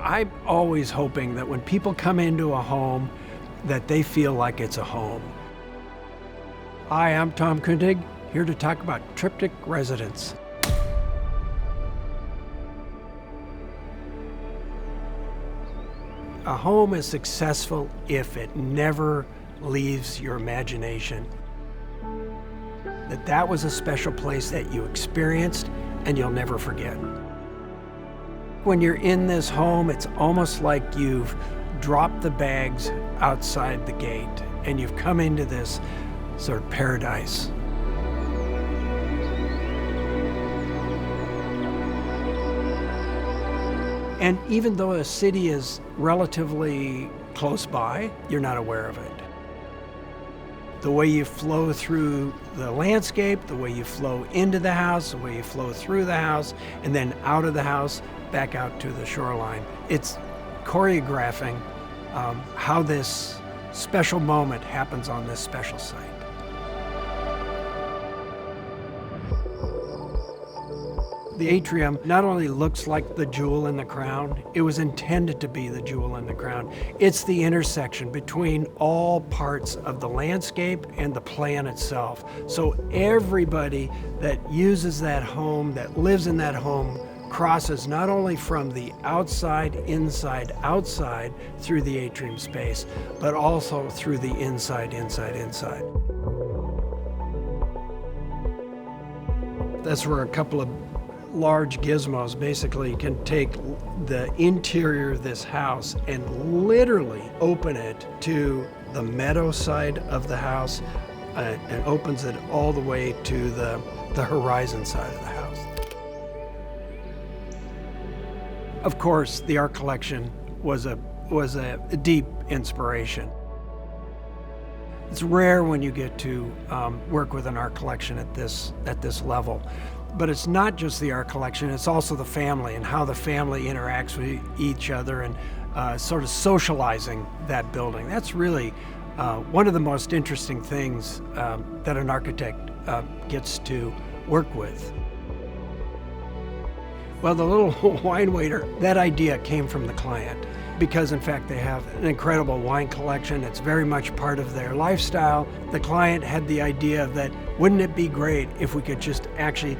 I'm always hoping that when people come into a home, that they feel like it's a home. Hi, I'm Tom Kundig, here to talk about Triptych residence. A home is successful if it never leaves your imagination. That was a special place that you experienced and you'll never forget. When you're in this home, it's almost like you've dropped the bags outside the gate and you've come into this sort of paradise. And even though a city is relatively close by, you're not aware of it. The way you flow through the landscape, the way you flow into the house, the way you flow through the house, and then out of the house, back out to the shoreline. It's choreographing how this special moment happens on this special site. The atrium not only looks like the jewel in the crown, it was intended to be the jewel in the crown. It's the intersection between all parts of the landscape and the plan itself. So everybody that uses that home, that lives in that home, crosses not only from the outside, inside, outside through the atrium space, but also through the inside, inside, inside. That's where a couple of large gizmos basically can take the interior of this house and literally open it to the meadow side of the house and opens it all the way to the horizon side of the house. Of course, the art collection was a deep inspiration. It's rare when you get to work with an art collection at this level. But it's not just the art collection, it's also the family and how the family interacts with each other and sort of socializing that building. That's really one of the most interesting things that an architect gets to work with. Well, the little wine waiter, that idea came from the client because in fact they have an incredible wine collection. It's very much part of their lifestyle. The client had the idea that wouldn't it be great if we could just actually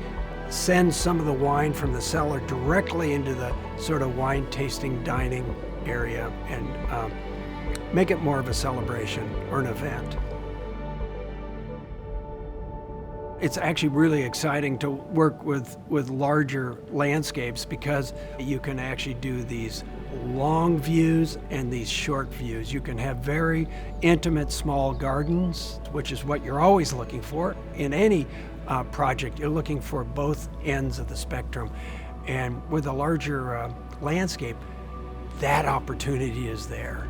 send some of the wine from the cellar directly into the sort of wine tasting dining area and make it more of a celebration or an event. It's actually really exciting to work with larger landscapes because you can actually do these long views and these short views. You can have very intimate small gardens, which is what you're always looking for in any project. You're looking for both ends of the spectrum. And with a larger landscape, that opportunity is there.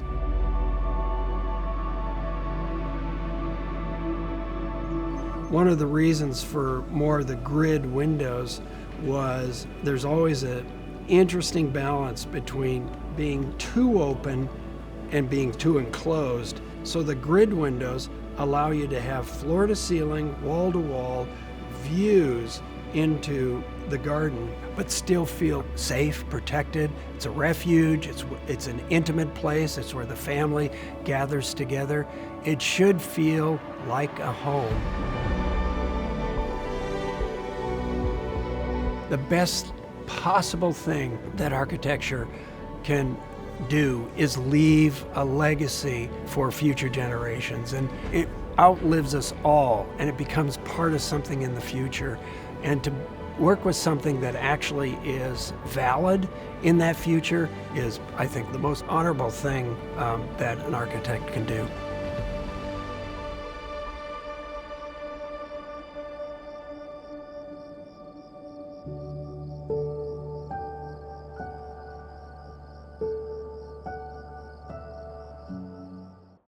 One of the reasons for more of the grid windows was there's always an interesting balance between being too open and being too enclosed. So the grid windows allow you to have floor to ceiling, wall to wall views into the garden, but still feel safe, protected. It's a refuge, it's an intimate place, it's where the family gathers together. It should feel like a home. The best possible thing that architecture can do is leave a legacy for future generations, and it outlives us all and it becomes part of something in the future. And to work with something that actually is valid in that future is, I think, the most honorable thing that an architect can do.